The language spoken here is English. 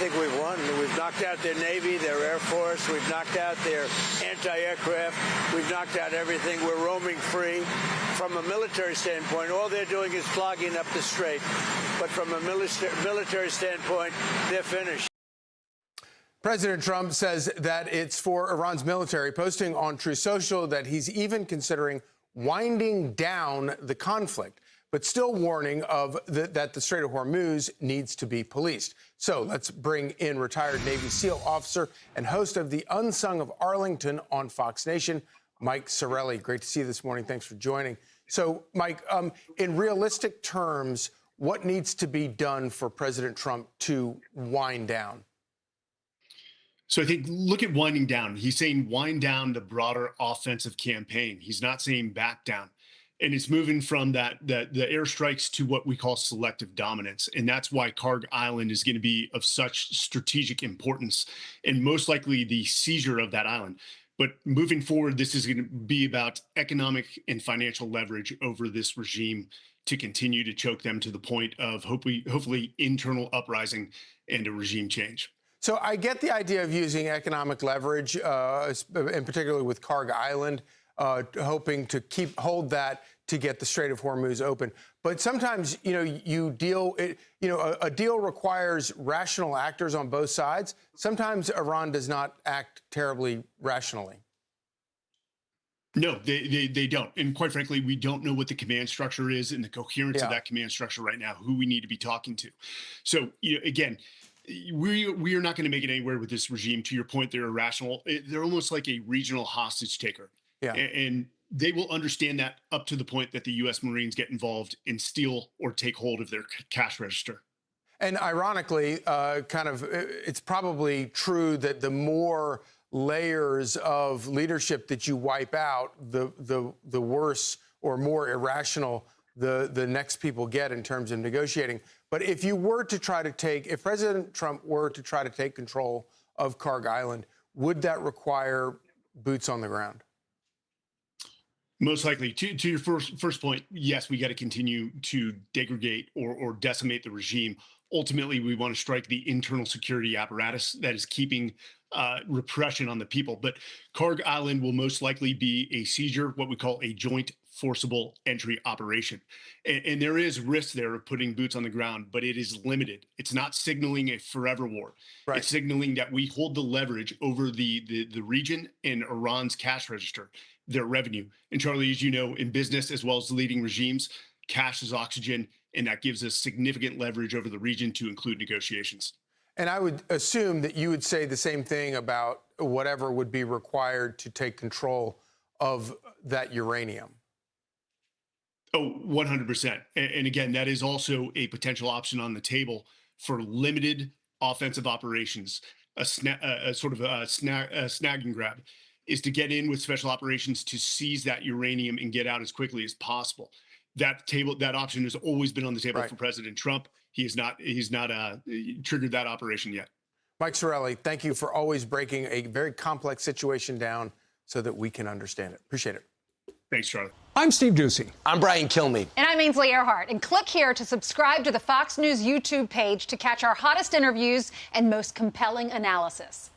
think we've won. We've knocked out their Navy, their Air Force. We've knocked out their anti-aircraft. We've knocked out everything. We're roaming free. From a military standpoint, all they're doing is clogging up the strait. But from a military standpoint, they're finished. President Trump says that it's for Iran's military, posting on Truth Social that he's even considering winding down the conflict, but still warning that the Strait of Hormuz needs to be policed. So let's bring in retired Navy SEAL officer and host of The Unsung of Arlington on Fox Nation, Mike Sarraille. Great to see you this morning. Thanks for joining. So, Mike, in realistic terms, what needs to be done for President Trump to wind down? So I think look at winding down. He's saying wind down the broader offensive campaign. He's not saying back down. And it's moving from the airstrikes to what we call selective dominance. And that's why Karg Island is going to be of such strategic importance and most likely the seizure of that island. But moving forward, this is going to be about economic and financial leverage over this regime to continue to choke them to the point of hopefully internal uprising and a regime change. So I get the idea of using economic leverage, and particularly with Karg Island, hoping to hold that to get the Strait of Hormuz open. But sometimes, a deal requires rational actors on both sides. Sometimes Iran does not act terribly rationally. No, they don't. And quite frankly, we don't know what the command structure is and the coherence of that command structure right now, who we need to be talking to. So, again, we are not going to make it anywhere with this regime. To your point, they're irrational. They're almost like a regional hostage taker. Yeah. And they will understand that up to the point that the U.S. Marines get involved and steal or take hold of their cash register. And ironically, it's probably true that the more layers of leadership that you wipe out, the worse or more irrational the next people get in terms of negotiating. But if President Trump were to try to take control of Karg Island, would that require boots on the ground? Most likely. To your first point, yes, we got to continue to degrade or decimate the regime. Ultimately, we want to strike the internal security apparatus that is keeping repression on the people. But Karg Island will most likely be a seizure, what we call a joint forcible entry operation. And there is risk there of putting boots on the ground, but it is limited. It's not signaling a forever war. Right. It's signaling that we hold the leverage over the region and Iran's cash register, their revenue. And Charlie, as you know, in business as well as leading regimes, cash is oxygen, and that gives us significant leverage over the region to include negotiations. And I would assume that you would say the same thing about whatever would be required to take control of that uranium. Oh, 100%. And again, that is also a potential option on the table for limited offensive operations. A snag and grab is to get in with special operations to seize that uranium and get out as quickly as possible. That option has always been on the table for President Trump. He's not triggered that operation yet. Mike Sarraille, thank you for always breaking a very complex situation down so that we can understand it. Appreciate it. Thanks, Charlie. I'm Steve Ducey. I'm Brian Kilmeade. And I'm Ainsley Earhart. And click here to subscribe to the Fox News YouTube page to catch our hottest interviews and most compelling analysis.